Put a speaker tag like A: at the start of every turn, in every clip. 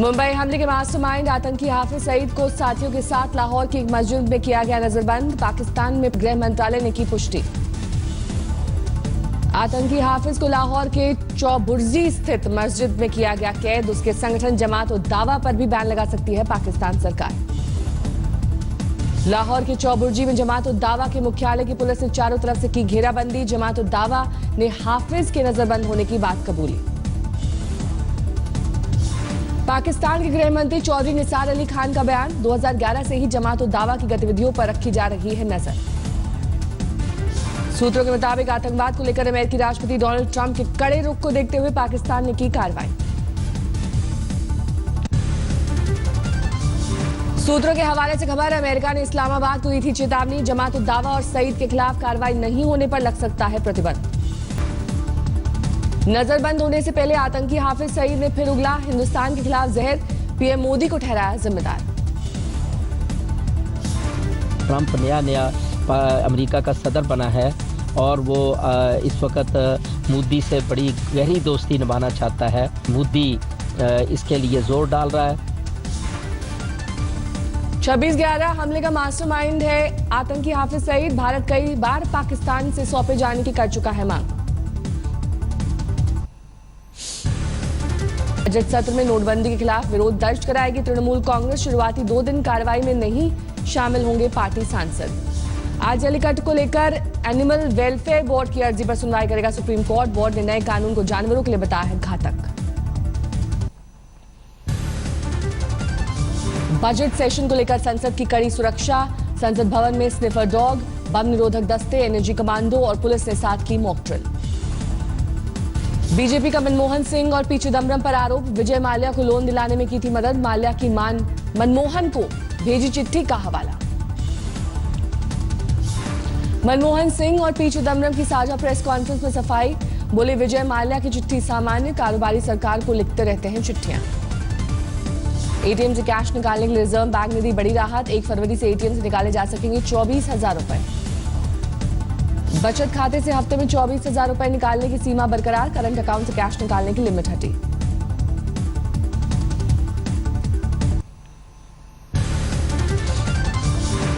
A: मुंबई हमले के मास्टरमाइंड आतंकी हाफिज सईद को साथियों के साथ लाहौर की एक मस्जिद में किया गया नजरबंद। पाकिस्तान में गृह मंत्रालय ने की पुष्टि। आतंकी हाफिज को लाहौर के चौबुर्जी स्थित मस्जिद में किया गया कैद। उसके संगठन जमात उद दावा पर भी बैन लगा सकती है पाकिस्तान सरकार। लाहौर के चौबुर्जी में जमात उद दावा के मुख्यालय की पुलिस ने चारों तरफ से की घेराबंदी। जमात उद दावा ने हाफिज के नजरबंद होने की बात कबूली। पाकिस्तान के गृह मंत्री चौधरी निसार अली खान का बयान। 2011 से ही जमात उद दावा की गतिविधियों पर रखी जा रही है नजर। सूत्रों के मुताबिक आतंकवाद को लेकर अमेरिकी राष्ट्रपति डोनाल्ड ट्रंप के कड़े रुख को देखते हुए पाकिस्तान ने की कार्रवाई। सूत्रों के हवाले से खबर, अमेरिका ने इस्लामाबाद को दी थी चेतावनी। जमात उद दावा और सईद के खिलाफ कार्रवाई नहीं होने पर लग सकता है प्रतिबंध। नजरबंद होने से पहले आतंकी हाफिज सईद ने फिर उगला हिंदुस्तान के खिलाफ जहर। पीएम मोदी को ठहराया जिम्मेदार।
B: ट्रंप नया अमेरिका का सदर बना है और वो इस वक्त मोदी से बड़ी गहरी दोस्ती निभाना चाहता है। मोदी इसके लिए जोर डाल रहा है।
A: 26/11 हमले का मास्टरमाइंड है आतंकी हाफिज सईद। भारत कई बार पाकिस्तान से सौंपे जाने की कर चुका है मांग। बजट सत्र में नोटबंदी के खिलाफ विरोध दर्ज कराएगी तृणमूल कांग्रेस। शुरुआती 2 दिन कार्रवाई में नहीं शामिल होंगे पार्टी सांसद। आज जलीकट्टू को लेकर एनिमल वेलफेयर बोर्ड की अर्जी पर सुनवाई करेगा सुप्रीम कोर्ट। बोर्ड ने नए कानून को जानवरों के लिए बताया है घातक। बजट सेशन को लेकर संसद की कड़ी सुरक्षा। संसद भवन में स्निफर डॉग, बम निरोधक दस्ते, एनर्जी कमांडो और पुलिस ने साथ की मॉक ड्रिल। बीजेपी का मनमोहन सिंह और पी चिदम्बरम पर आरोप। विजय माल्या को लोन दिलाने में की थी मदद। माल्या की मनमोहन को भेजी चिट्ठी का हवाला। मनमोहन सिंह और पी चिदम्बरम की साझा प्रेस कॉन्फ्रेंस में सफाई। बोले विजय माल्या की चिट्ठी सामान्य, कारोबारी सरकार को लिखते रहते हैं चिट्ठियां। एटीएम से कैश निकालने के लिए रिजर्व बैंक ने दी बड़ी राहत। 1 फरवरी से एटीएम से निकाले जा सकेंगे 24,000 रुपए। बचत खाते से हफ्ते में 24,000 रुपए निकालने की सीमा बरकरार। करंट अकाउंट से कैश निकालने की लिमिट हटी।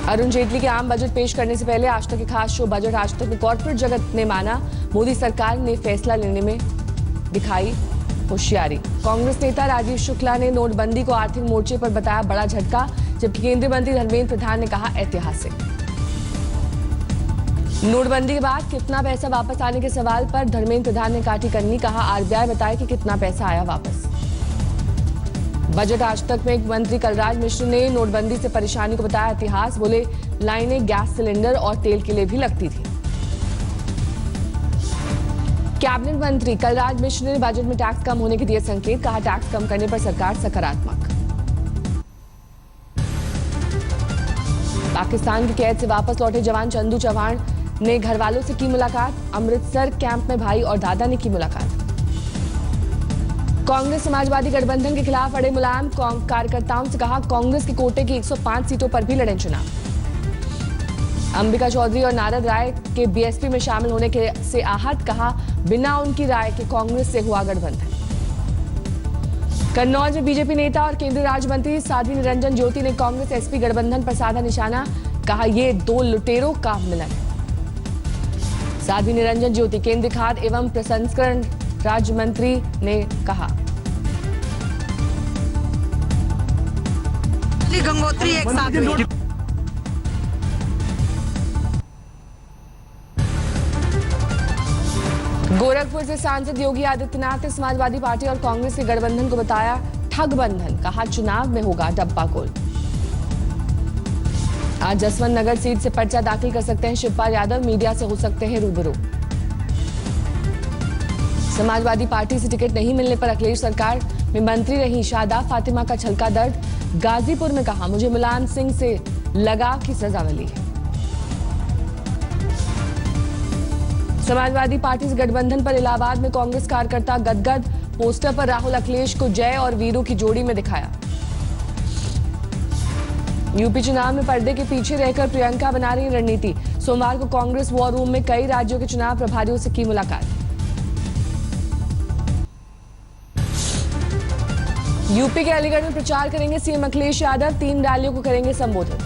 A: अरुण जेटली के आम बजट पेश करने से पहले आज तक के खास शो बजट आज तक में कॉर्पोरेट जगत ने माना मोदी सरकार ने फैसला लेने में दिखाई होशियारी। कांग्रेस नेता राजीव शुक्ला ने नोटबंदी को आर्थिक मोर्चे पर बताया बड़ा झटका, जबकि केंद्रीय मंत्री धर्मेंद्र प्रधान ने कहा ऐतिहासिक। नोटबंदी के बाद कितना पैसा वापस आने के सवाल पर धर्मेंद्र प्रधान ने काटी कन्नी। कहा आरबीआई बताए कि कितना पैसा आया वापस। बजट आज तक में मंत्री कलराज मिश्र ने नोटबंदी से परेशानी को बताया इतिहास। बोले लाइनें गैस सिलेंडर और तेल के लिए भी लगती थी। कैबिनेट मंत्री कलराज मिश्र ने बजट में टैक्स कम होने के दिए संकेत। कहा टैक्स कम करने पर सरकार सकारात्मक। पाकिस्तान की कैद से वापस लौटे जवान चंदू चौहान ने घर वालों से की मुलाकात। अमृतसर कैंप में भाई और दादा ने की मुलाकात। कांग्रेस समाजवादी गठबंधन के खिलाफ अड़े मुलायम। कार्यकर्ताओं से कहा कांग्रेस के कोटे की 105 सीटों पर भी लड़ें चुनाव। अंबिका चौधरी और नारद राय के बीएसपी में शामिल होने के से आहत। कहा बिना उनकी राय के कांग्रेस से हुआ गठबंधन। कन्नौज में बीजेपी नेता और केंद्रीय राज्य मंत्री साध्वी निरंजन ज्योति ने कांग्रेस एसपी गठबंधन पर साधा निशाना। कहा ये 2 लुटेरों का मिलन है। साध्वी निरंजन ज्योति केंद्रीय खाद्य एवं प्रसंस्करण राज्य मंत्री ने कहा
C: गंगोत्री एक साथ में।
A: गोरखपुर से सांसद योगी आदित्यनाथ ने समाजवादी पार्टी और कांग्रेस के गठबंधन को बताया ठगबंधन। कहा चुनाव में होगा डब्बा गोल। आज जसवंत नगर सीट से पर्चा दाखिल कर सकते हैं शिवपाल यादव। मीडिया से हो सकते हैं रूबरू। समाजवादी पार्टी से टिकट नहीं मिलने पर अखिलेश सरकार में मंत्री रही शादा फातिमा का छलका दर्द। गाजीपुर में कहा मुझे मुलायम सिंह से लगा की सजा मिली है। समाजवादी पार्टी से गठबंधन पर इलाहाबाद में कांग्रेस कार्यकर्ता गदगद। पोस्टर पर राहुल अखिलेश को जय और वीरू की जोड़ी में दिखाया। यूपी चुनाव में पर्दे के पीछे रहकर प्रियंका बना रही रणनीति। सोमवार को कांग्रेस वॉर रूम में कई राज्यों के चुनाव प्रभारियों से की मुलाकात। यूपी के अलीगढ़ में प्रचार करेंगे सीएम अखिलेश यादव, 3 रैलियों को करेंगे संबोधित।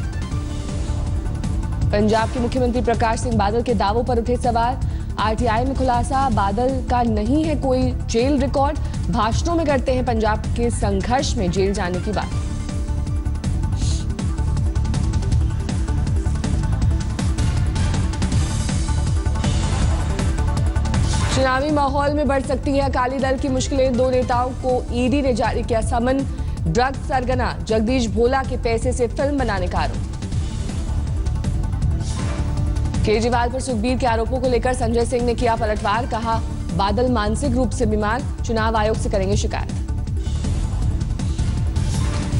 A: पंजाब के मुख्यमंत्री प्रकाश सिंह बादल के दावों पर उठे सवाल, आरटीआई में खुलासा, बादल का नहीं है कोई जेल रिकॉर्ड, भाषणों में करते हैं पंजाब के संघर्ष में जेल जाने की बात। चुनावी माहौल में बढ़ सकती है अकाली दल की मुश्किलें, 2 नेताओं को ईडी ने जारी किया समन, ड्रग सरगना जगदीश भोला के पैसे से फिल्म बनाने का आरोप। केजरीवाल पर सुखबीर के आरोपों को लेकर संजय सिंह ने किया पलटवार, कहा बादल मानसिक रूप से बीमार, चुनाव आयोग से करेंगे शिकायत।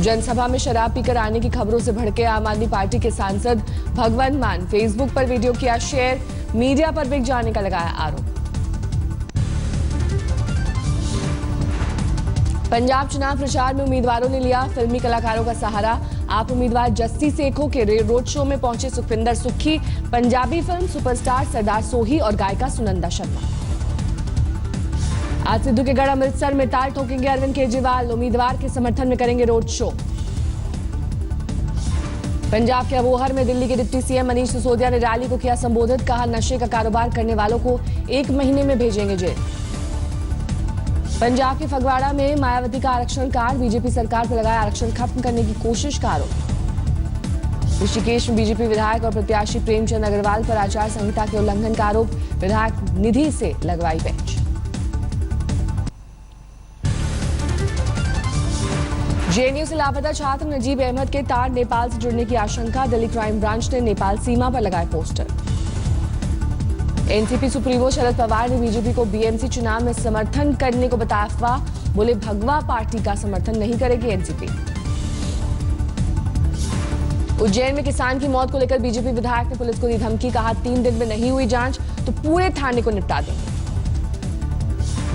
A: जनसभा में शराब पीकर आने की खबरों से भड़के आम आदमी पार्टी के सांसद भगवंत मान, फेसबुक पर वीडियो किया शेयर, मीडिया पर बिक जाने का लगाया आरोप। पंजाब चुनाव प्रचार में उम्मीदवारों ने लिया फिल्मी कलाकारों का सहारा, आप उम्मीदवार जस्सी सेखों के रोड शो में पहुंचे सुखविंदर सुक्खी, पंजाबी फिल्म सुपरस्टार सरदार सोही और गायिका सुनंदा शर्मा। आज सिद्धू के गढ़ अमृतसर में ताल ठोकेंगे अरविंद केजरीवाल, उम्मीदवार के समर्थन में करेंगे रोड शो। पंजाब के अबोहर में दिल्ली के डिप्टी सीएम मनीष सिसोदिया ने रैली को किया संबोधित, कहा नशे का कारोबार करने वालों को 1 महीने में भेजेंगे जेल। पंजाब के फगवाड़ा में मायावती का आरक्षण कार्ड, बीजेपी सरकार पर लगाया आरक्षण खत्म करने की कोशिश का आरोप। ऋषिकेश में बीजेपी विधायक और प्रत्याशी प्रेमचंद अग्रवाल पर आचार संहिता के उल्लंघन का आरोप, विधायक निधि से लगवाई बेंच। जेएनयू से लापता छात्र नजीब अहमद के तार नेपाल से जुड़ने की आशंका, दिल्ली क्राइम ब्रांच ने नेपाल सीमा पर लगाए poster. NCP supremo Sharad Pawar ने बीजेपी को बीएमसी चुनाव में समर्थन करने को बताया अफवाह, बोले भगवा पार्टी का समर्थन नहीं करेगी एनसीपी। उज्जैन में किसान की मौत को लेकर बीजेपी विधायक ने पुलिस को दी धमकी, कहा 3 दिन में नहीं हुई जांच तो पूरे थाने को निपटा देंगे।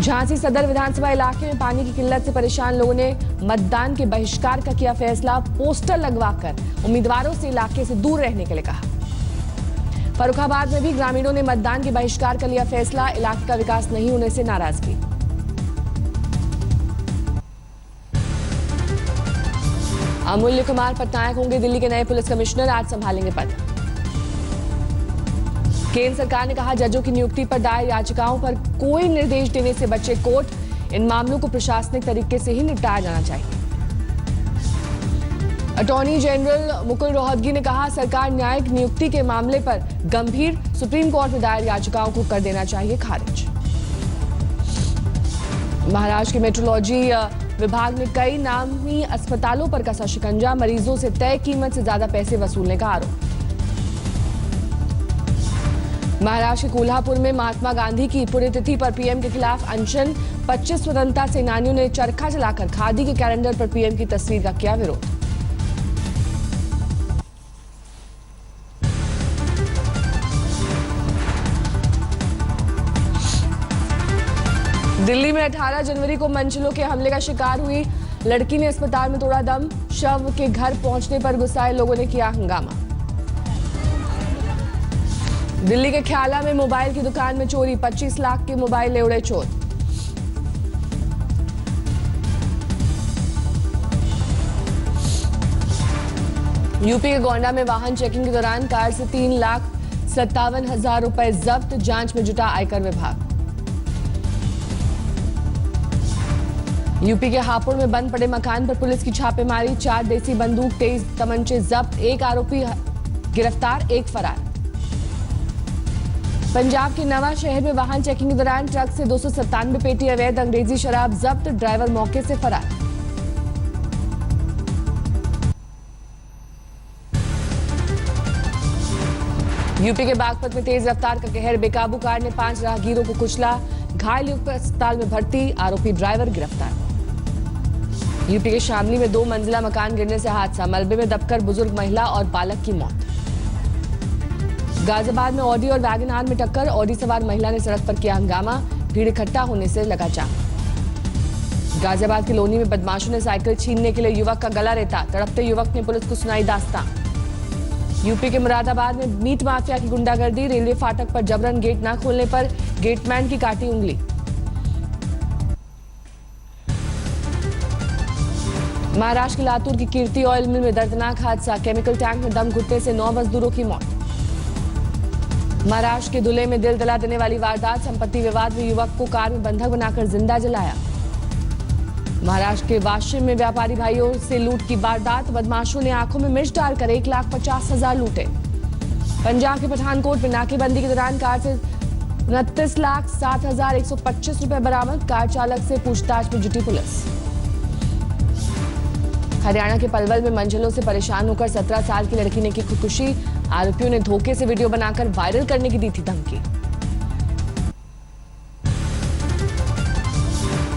A: झांसी सदर विधानसभा इलाके में पानी की किल्लत से परेशान लोगों ने मतदान के बहिष्कार का किया फैसला, पोस्टर लगवाकर उम्मीदवारों से इलाके से दूर रहने के लिए कहा। फर्रुखाबाद में भी ग्रामीणों ने मतदान के बहिष्कार का लिया फैसला, इलाके का विकास नहीं होने से नाराजगी। अमूल्य कुमार पटनायक होंगे दिल्ली के नए पुलिस कमिश्नर, आज संभालेंगे पद। केंद्र सरकार ने कहा जजों की नियुक्ति पर दायर याचिकाओं पर कोई निर्देश देने से बचे कोर्ट, इन मामलों को प्रशासनिक तरीके से ही निपटाया जाना चाहिए। अटॉर्नी जनरल मुकुल रोहतगी ने कहा सरकार न्यायिक नियुक्ति के मामले पर गंभीर, सुप्रीम कोर्ट में दायर याचिकाओं को कर देना चाहिए खारिज। महाराष्ट्र के मेट्रोलॉजी विभाग ने कई नामी अस्पतालों पर कसा शिकंजा, मरीजों से तय कीमत से ज्यादा पैसे वसूलने का आरोप। महाराष्ट्र के कोल्हापुर में महात्मा गांधी की पुण्यतिथि पर पीएम के खिलाफ अनशन, 25 स्वतंत्रता सेनानियों ने चरखा चलाकर खादी के कैलेंडर पर पीएम की तस्वीर का किया विरोध। दिल्ली में 18 जनवरी को मनचलों के हमले का शिकार हुई लड़की ने अस्पताल में तोड़ा दम, शव के घर पहुंचने पर गुस्साए लोगों ने किया हंगामा। दिल्ली के ख्याला में मोबाइल की दुकान में चोरी, 25 लाख के मोबाइल ले उड़े चोर। यूपी के गोंडा में वाहन चेकिंग के दौरान कार से 3,57,000 रुपए जब्त, जांच में जुटा आयकर विभाग। यूपी के हापुड़ में बंद पड़े मकान पर पुलिस की छापेमारी, 4 देसी बंदूक, 23 तमंचे जब्त, 1 आरोपी गिरफ्तार, 1 फरार। पंजाब के नवा शहर में वाहन चेकिंग के दौरान ट्रक से 297 पेटी अवैध अंग्रेजी शराब जब्त, ड्राइवर मौके से फरार। यूपी के बागपत में तेज रफ्तार का कहर, बेकाबू कार ने 5 राहगीरों को कुचला, घायल युवक अस्पताल में भर्ती, आरोपी ड्राइवर गिरफ्तार। यूपी के शामली में 2 मंजिला मकान गिरने से हादसा, मलबे में दबकर बुजुर्ग महिला और बालक की मौत। गाजियाबाद में ऑडी और वैगन आर में टक्कर, ऑडी सवार महिला ने सड़क पर किया हंगामा, भीड़ इकट्ठा होने से लगा जाम। गाजियाबाद के लोनी में बदमाशों ने साइकिल छीनने के लिए युवक का गला रेता, तड़पते युवक ने पुलिस को सुनाई दास्तां। यूपी के मुरादाबाद में मीट माफिया की गुंडागर्दी, रेलवे फाटक पर जबरन गेट न खोलने पर गेटमैन की काटी उंगली। महाराष्ट्र के लातूर की कीर्ति ऑयल मिल में दर्दनाक हादसा, केमिकल टैंक में दम घुटने से 9 मजदूरों की मौत। महाराष्ट्र के धुले में दिल दहला देने वाली वारदात, संपत्ति विवाद में युवक को कार में बंधक बनाकर जिंदा जलाया। महाराष्ट्र के वाशिम में व्यापारी भाइयों से लूट की वारदात, बदमाशों ने आंखों में मिर्च डालकर 1,50,000 लूटे। पंजाब के पठानकोट में नाकेबंदी के दौरान कार से 29,07,125 रुपए बरामद, कार चालक से पूछताछ में जुटी पुलिस। हरियाणा के पलवल में मंजिलों से परेशान होकर 17 साल की लड़की ने की खुदकुशी, आरोपियों ने धोखे से वीडियो बनाकर वायरल करने की दी थी धमकी।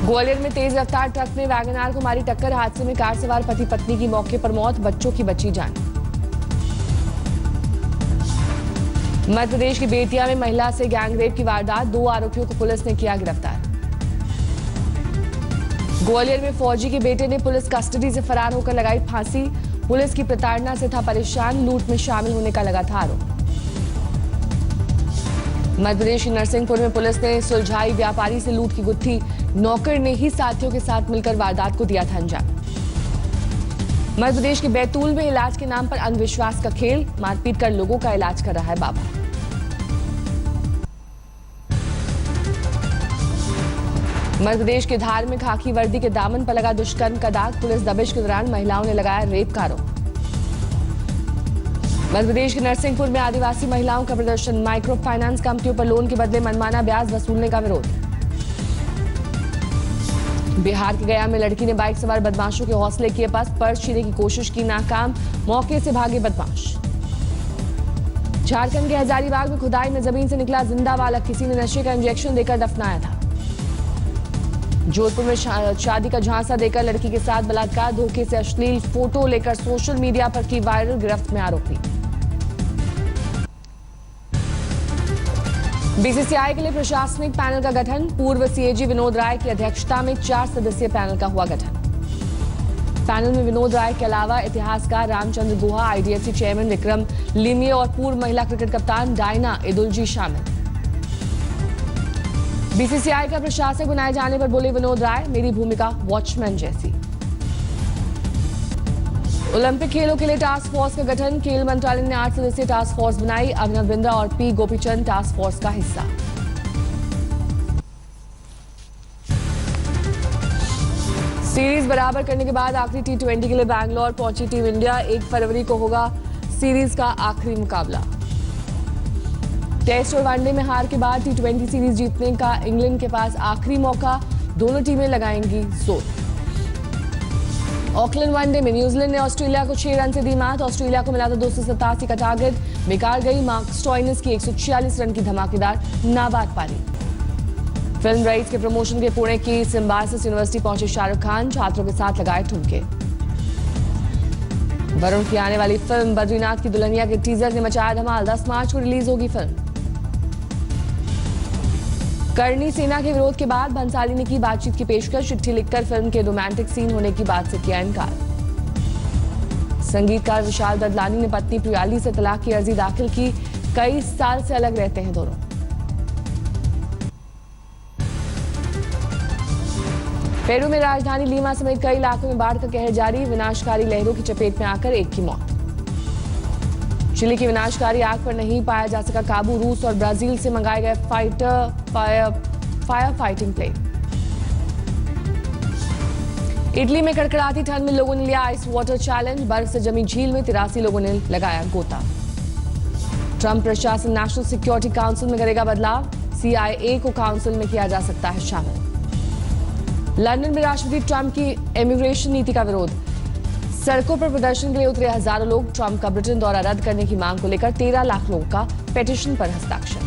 A: ग्वालियर में तेज रफ्तार ट्रक ने वैगनआर को मारी टक्कर, हादसे में कार सवार पति पत्नी की मौके पर मौत, बच्चों की बची जान। मध्य प्रदेश की बेतिया में महिला से गैंगरेप की वारदात, 2 आरोपियों को पुलिस ने किया गिरफ्तार। ग्वालियर में फौजी के बेटे ने पुलिस कस्टडी से फरार होकर लगाई फांसी, पुलिस की प्रताड़ना से था परेशान, लूट में शामिल होने का लगा था आरोप। मध्य प्रदेश के नरसिंहपुर में पुलिस ने सुलझाई व्यापारी से लूट की गुत्थी, नौकर ने ही साथियों के साथ मिलकर वारदात को दिया था अंजाम। मध्य प्रदेश के बैतूल में इलाज के नाम पर अंधविश्वास का खेल, मारपीट कर लोगों का इलाज कर रहा है बाबा। मध्य प्रदेश के धार में खाकी वर्दी के दामन पर लगा दुष्कर्म का दाग, पुलिस दबिश के दौरान महिलाओं ने लगाया रेप का आरोप। मध्य प्रदेश के नरसिंहपुर में आदिवासी महिलाओं का प्रदर्शन, माइक्रो फाइनेंस कंपनियों पर लोन के बदले मनमाना ब्याज वसूलने का विरोध। बिहार के गया में लड़की ने बाइक सवार बदमाशों के हौसले किए पस्त, पर्स छीनने की कोशिश की नाकाम, मौके से भागे बदमाश। झारखंड के हजारीबाग में खुदाई में जमीन से निकला जिंदा बालक, किसी ने नशे का इंजेक्शन देकर दफनाया था। जोधपुर में शादी का झांसा देकर लड़की के साथ बलात्कार, धोखे से अश्लील फोटो लेकर सोशल मीडिया पर की वायरल, गिरफ्त में आरोपी। बीसीसीआई के लिए प्रशासनिक पैनल का गठन, पूर्व सीएजी विनोद राय की अध्यक्षता में 4 सदस्यीय पैनल का हुआ गठन। पैनल में विनोद राय के अलावा इतिहासकार रामचंद्र गुहा, आईडीएफसी चेयरमैन विक्रम लिमिये और पूर्व महिला क्रिकेट कप्तान डायना इदुलजी शामिल। बीसीसीआई का प्रशासक बनाए जाने पर बोले विनोद राय, मेरी भूमिका वॉचमैन जैसी। ओलंपिक खेलों के लिए टास्क फोर्स का गठन, खेल मंत्रालय ने 8 सदस्यीय टास्क फोर्स बनाई, अभिनव बिंद्रा और पी गोपीचंद टास्क फोर्स का हिस्सा। सीरीज बराबर करने के बाद आखिरी T20 के लिए बैंगलोर पहुंची टीम इंडिया, 1 फरवरी को होगा सीरीज का आखिरी मुकाबला। टेस्ट और वनडे में हार के बाद T20 सीरीज जीतने का इंग्लैंड के पास आखिरी मौका, दोनों टीमें लगाएंगी जोर। ऑकलैंड वनडे में न्यूजीलैंड ने ऑस्ट्रेलिया को 6 रन से दी मात, ऑस्ट्रेलिया को मिला था 287 का टारगेट, बेकार गई मार्क स्टोइनिस की 146 रन की धमाकेदार नाबाद पारी। फिल्म राइट्स के प्रमोशन के पुणे की सिम्बायोसिस यूनिवर्सिटी पहुंचे शाहरुख खान, छात्रों के साथ लगाए ठुमके। वरुण की आने वाली फिल्म बद्रीनाथ की दुल्हनिया के टीजर ने मचाया धमाल, 10 मार्च को रिलीज होगी फिल्म। करणी सेना के विरोध के बाद भंसाली ने की बातचीत की पेशकश, चिट्ठी लिखकर फिल्म के रोमांटिक सीन होने की बात से किया इनकार। संगीतकार विशाल ददलानी ने पत्नी प्रियाली से तलाक की अर्जी दाखिल की, कई साल से अलग रहते हैं दोनों। पेरू में राजधानी लीमा समेत कई इलाकों में बाढ़ का कहर जारी, विनाशकारी लहरों की चपेट में आकर 1 की मौत। चिली की विनाशकारी आग पर नहीं पाया जा सका काबू, रूस और ब्राजील से मंगाए गए फायर फाइटिंग प्लेन। इटली में कड़कड़ाती ठंड में लोगों ने लिया आइस वाटर चैलेंज, बर्फ से जमी झील में 83 लोगों ने लगाया गोता। ट्रंप प्रशासन नेशनल सिक्योरिटी काउंसिल में करेगा बदलाव, CIA को काउंसिल में किया जा सकता है शामिल। लंदन में राष्ट्रपति ट्रंप की इमिग्रेशन नीति का विरोध, सड़कों पर प्रदर्शन के लिए उतरे हजारों लोग, ट्रंप का ब्रिटेन दौरा रद्द करने की मांग को लेकर 13 लाख लोगों का पिटीशन पर हस्ताक्षर।